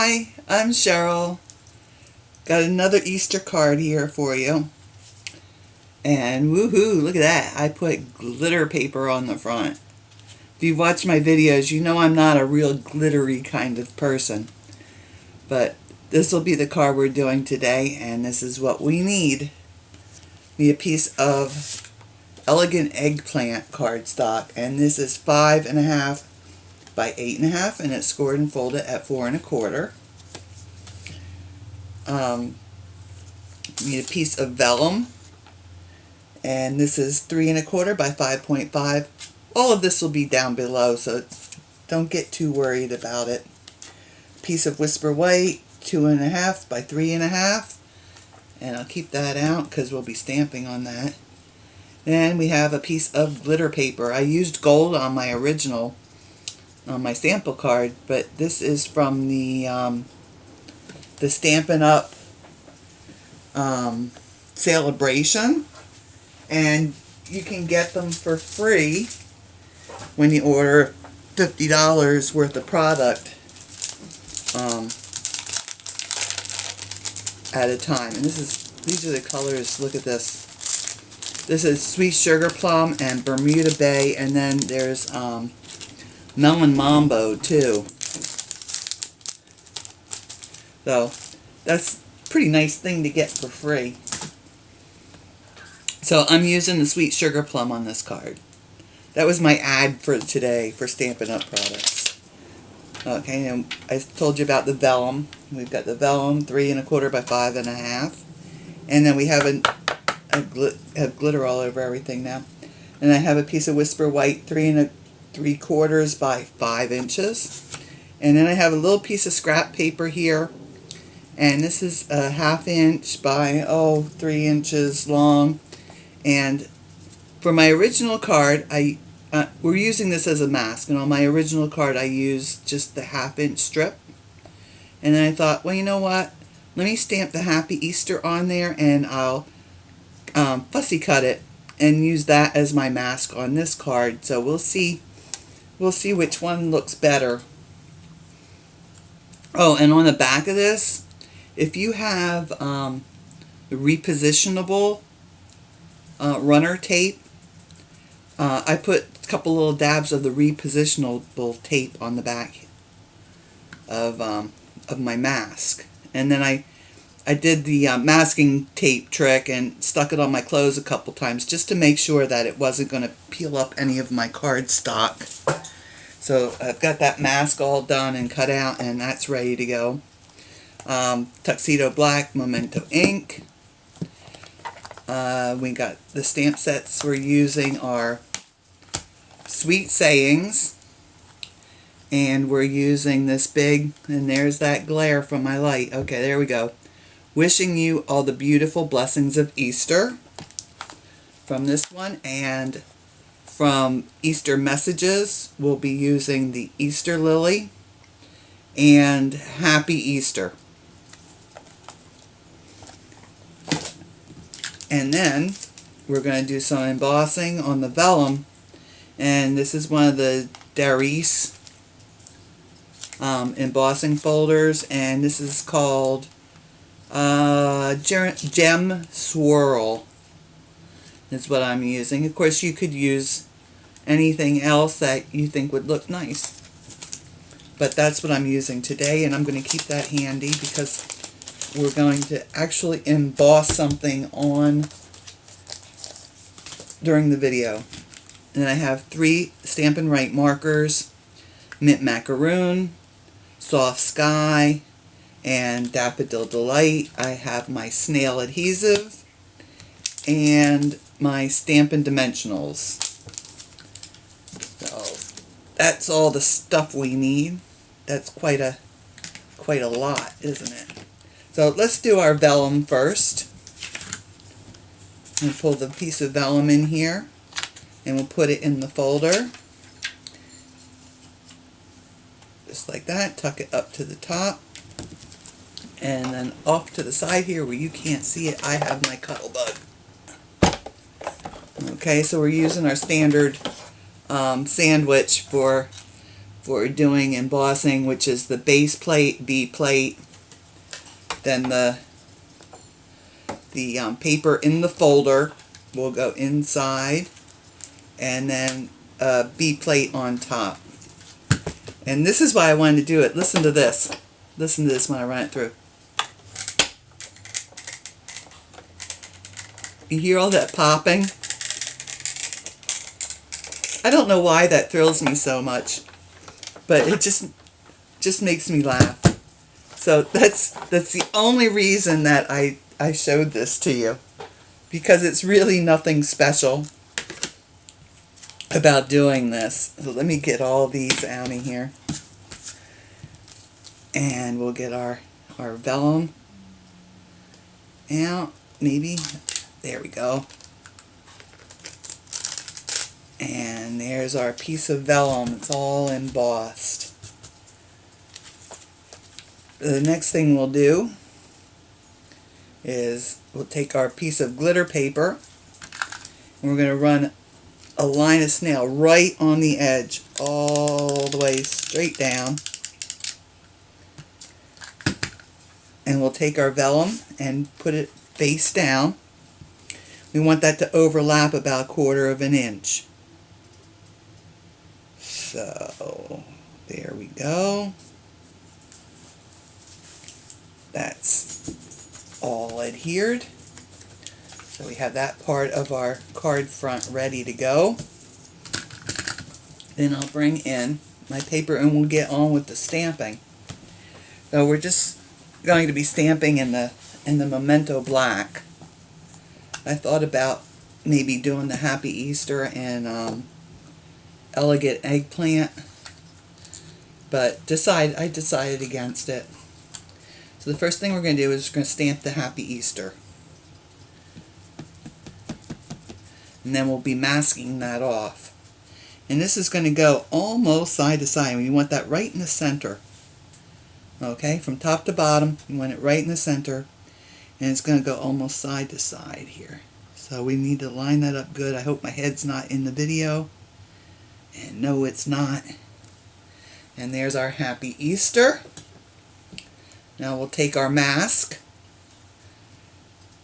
Hi, I'm Cheryl. Got another Easter card here for you. And woohoo, look at that. I put glitter paper on the front. If you've watched my videos, you know I'm not a real glittery kind of person. But this will be the card we're doing today, and this is what we need. Need a piece of elegant eggplant cardstock, and this is 5.5 by 8.5, and it's scored and folded at 4 1/4. Need a piece of vellum, and this is 3 1/4 by 5.5. All of this will be down below, so don't get too worried about it. Piece of whisper white, 2.5 by 3.5, and I'll keep that out because we'll be stamping on that. Then we have a piece of glitter paper. I used gold on my original, on my sample card, but this is from the Stampin Up celebration, and you can get them for free when you order $50 worth of product at a time. And these are the colors. Look at this. This is Sweet Sugar Plum and Bermuda Bay, and then there's Melon Mambo too. So that's a pretty nice thing to get for free. So I'm using the Sweet Sugar Plum on this card. That was my ad for today for Stampin' Up! Products. Okay, and I told you about the vellum. We've got the vellum 3 1/4 by 5.5, and then we have have glitter all over everything now. And I have a piece of whisper white 3 3/4 by 5 inches, and then I have a little piece of scrap paper here, and this is a 1/2 inch by 3 inches long. And for my original card, we're using this as a mask, and on my original card I used just the 1/2 inch strip. And then I thought, well, you know what? Let me stamp the Happy Easter on there, and I'll fussy cut it and use that as my mask on this card. So we'll see which one looks better. Oh, and on the back of this, if you have the repositionable runner tape, I put a couple little dabs of the repositionable tape on the back of my mask, and then I did the masking tape trick and stuck it on my clothes a couple times just to make sure that it wasn't going to peel up any of my cardstock. So I've got that mask all done and cut out, and that's ready to go. Tuxedo black, Memento ink. We got the stamp sets we're using are Sweet Sayings, and we're using this big, and there's that glare from my light. Okay, there we go. Wishing you all the beautiful blessings of Easter from this one, and from Easter Messages we'll be using the Easter Lily and Happy Easter. And then we're going to do some embossing on the vellum, and this is one of the Darice embossing folders, and this is called Gem Swirl is what I'm using. Of course, you could use anything else that you think would look nice, but that's what I'm using today, and I'm going to keep that handy because we're going to actually emboss something on during the video. And then I have 3 Stampin' Right markers, Mint Macaron, Soft Sky, and Daffodil Delight. I have my Snail Adhesive and my Stampin Dimensionals. So that's all the stuff we need. That's quite a lot, isn't it? So let's do our vellum first. And pull the piece of vellum in here, and we'll put it in the folder. Just like that. Tuck it up to the top. And then off to the side here where you can't see it, I have my Cuttlebug. Okay, so we're using our standard sandwich for for doing embossing, which is the base plate, B plate, then the paper in the folder will go inside, and then a B plate on top. And this is why I wanted to do it. Listen to this. Listen to this when I run it through. You hear all that popping? I don't know why that thrills me so much, but it just makes me laugh. So that's the only reason that I showed this to you, because it's really nothing special about doing this. So let me get all these out of here, and we'll get our vellum out. Maybe there we go. And there's our piece of vellum. It's all embossed. The next thing we'll do is we'll take our piece of glitter paper, and we're going to run a line of snail right on the edge, all the way straight down. And we'll take our vellum and put it face down. We want that to overlap about 1/4 of an inch. So there we go. That's all adhered. So we have that part of our card front ready to go. Then I'll bring in my paper and we'll get on with the stamping. So we're just going to be stamping in the Memento black. I thought about maybe doing the Happy Easter and Elegant Eggplant, but I decided against it. So the first thing we're going to do is we're going to stamp the Happy Easter. And then we'll be masking that off. And this is going to go almost side to side. You want that right in the center. Okay, from top to bottom, you want it right in the center. And it's going to go almost side to side here. So we need to line that up good. I hope my head's not in the video. And no, it's not. And there's our Happy Easter. Now we'll take our mask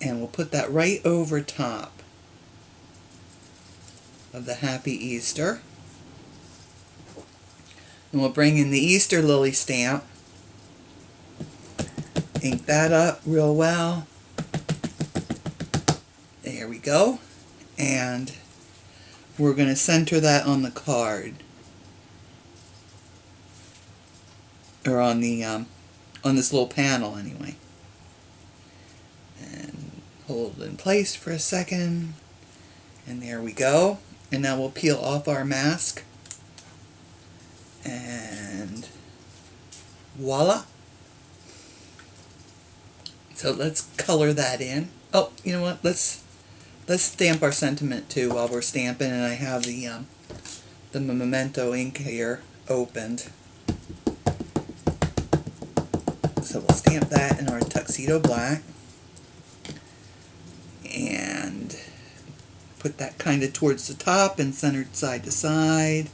and we'll put that right over top of the Happy Easter. And we'll bring in the Easter lily stamp. Ink that up real well. There we go. And we're going to center that on the card. Or on the on this little panel anyway. And hold it in place for a second. And there we go. And now we'll peel off our mask. And voila. So let's color that in. Oh, you know what? Let's stamp our sentiment too while we're stamping. And I have the Memento ink here opened. So we'll stamp that in our Tuxedo black. And put that kind of towards the top and centered side to side.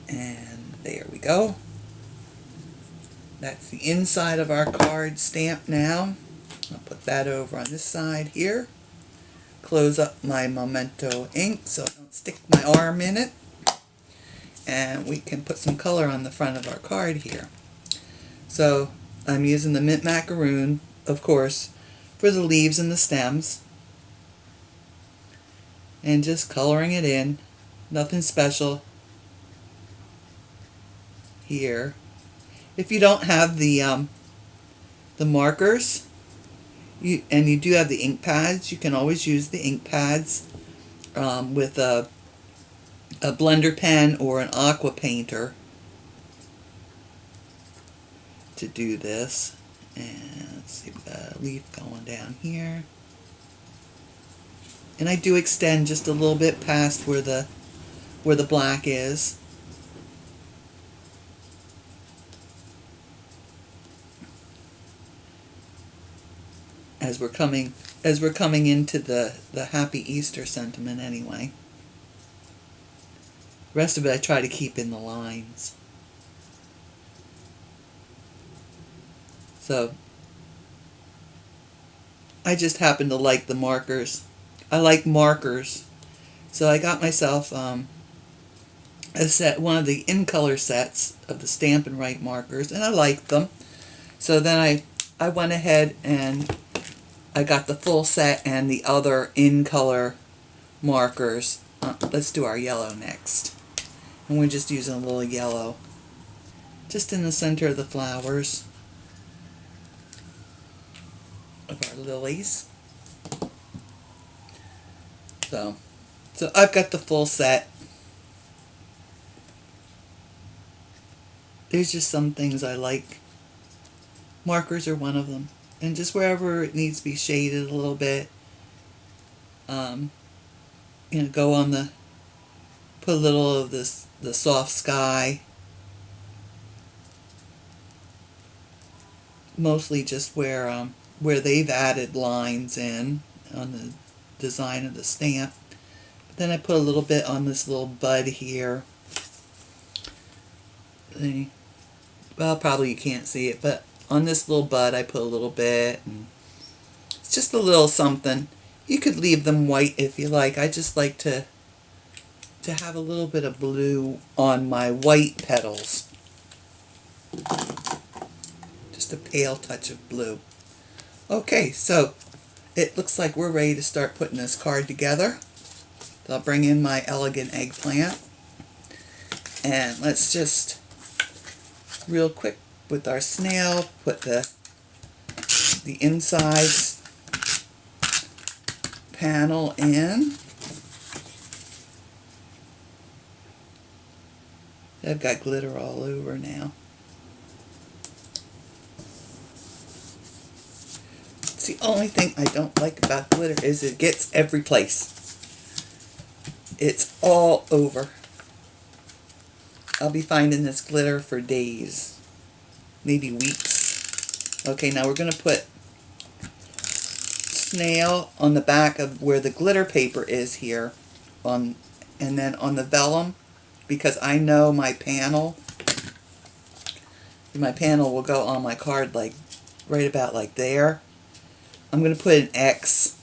And there we go. That's the inside of our card stamped now. I'll put that over on this side here. Close up my Memento ink so I don't stick my arm in it. And we can put some color on the front of our card here. So I'm using the mint macaroon, of course, for the leaves and the stems. And just coloring it in. Nothing special here. If you don't have the markers, and you do have the ink pads, you can always use the ink pads with a blender pen or an aqua painter to do this. And let's see, we've got a leaf going down here. And I do extend just a little bit past where the black is. As we're coming into the Happy Easter sentiment anyway. The rest of it I try to keep in the lines. So I just happen to like the markers. I like markers. So I got myself a set, one of the in color sets of the Stampin' Right markers, and I liked them. So then I went ahead and I got the full set and the other in color markers. Let's do our yellow next. And we're just using a little yellow just in the center of the flowers of our lilies. So I've got the full set. There's just some things I like. Markers are one of them. And just wherever it needs to be shaded a little bit, you know, go on the, put a little of this, the soft sky. Mostly just where they've added lines in on the design of the stamp. But then I put a little bit on this little bud here. Well, probably you can't see it, but on this little bud I put a little bit. And it's just a little something. You could leave them white if you like. I just like to have a little bit of blue on my white petals. Just a pale touch of blue. Okay, so it looks like we're ready to start putting this card together. So I'll bring in my elegant eggplant. And let's just, real quick with our snail, put the inside panel in. I've got glitter all over now. It's the only thing I don't like about glitter is it gets every place. It's all over. I'll be finding this glitter for days, maybe weeks. Okay, now we're going to put snail on the back of where the glitter paper is here, and then on the vellum, because I know my panel will go on my card like right about like there. I'm going to put an X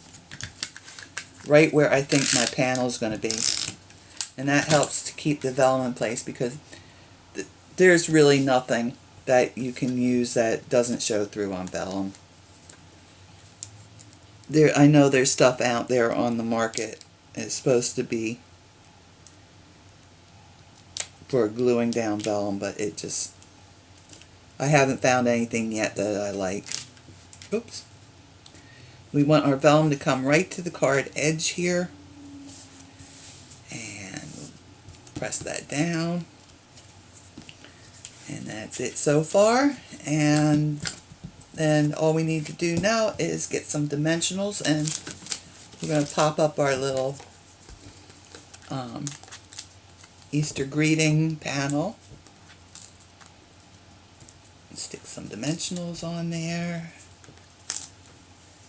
right where I think my panel is going to be. And that helps to keep the vellum in place, because there's really nothing that you can use that doesn't show through on vellum. I know there's stuff out there on the market. It's supposed to be for gluing down vellum, but it just, I haven't found anything yet that I like. Oops. We want our vellum to come right to the card edge here. And press that down. And that's it so far. And then all we need to do now is get some dimensionals, and we're going to pop up our little Easter greeting panel. Stick some dimensionals on there.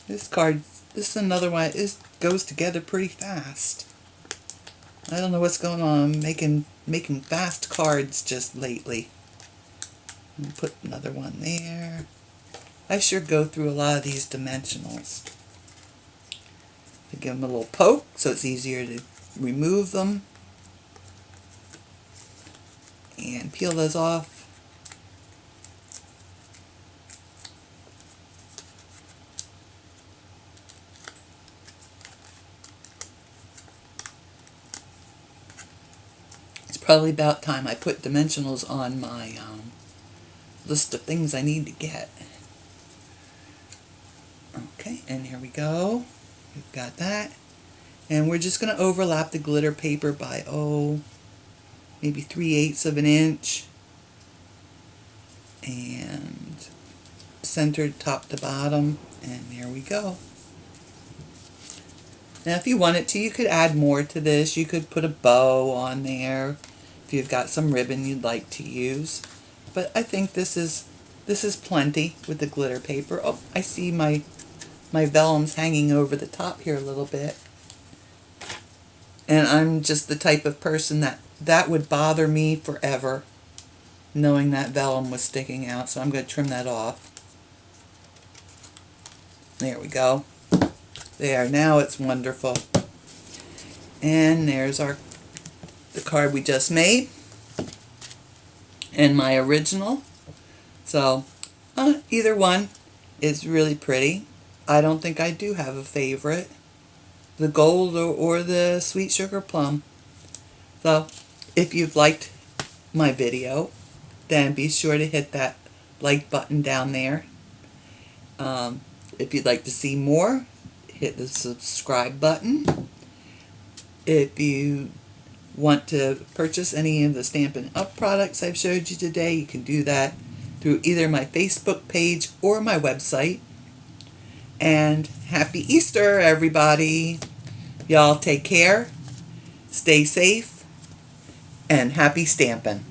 This card, this is another one. It goes together pretty fast. I don't know what's going on. I'm making fast cards just lately. Put another one there. I sure go through a lot of these dimensionals. I give them a little poke so it's easier to remove them. And peel those off. It's probably about time I put dimensionals on my list of things I need to get. Okay, and here we go. We've got that. And we're just going to overlap the glitter paper by, maybe 3/8 of an inch. And centered top to bottom. And there we go. Now if you wanted to, you could add more to this. You could put a bow on there if you've got some ribbon you'd like to use. But I think this is plenty with the glitter paper. Oh, I see my vellum's hanging over the top here a little bit. And I'm just the type of person that that would bother me forever, knowing that vellum was sticking out. So I'm going to trim that off. There we go. There, now it's wonderful. And there's the card we just made. And my original. So, either one is really pretty. I don't think I do have a favorite. The gold or the sweet sugar plum. So, if you've liked my video, then be sure to hit that like button down there. If you'd like to see more, hit the subscribe button. If you want to purchase any of the Stampin' Up products I've showed you today, you can do that through either my Facebook page or my website. And happy Easter, everybody. Y'all take care, stay safe, and happy stampin'.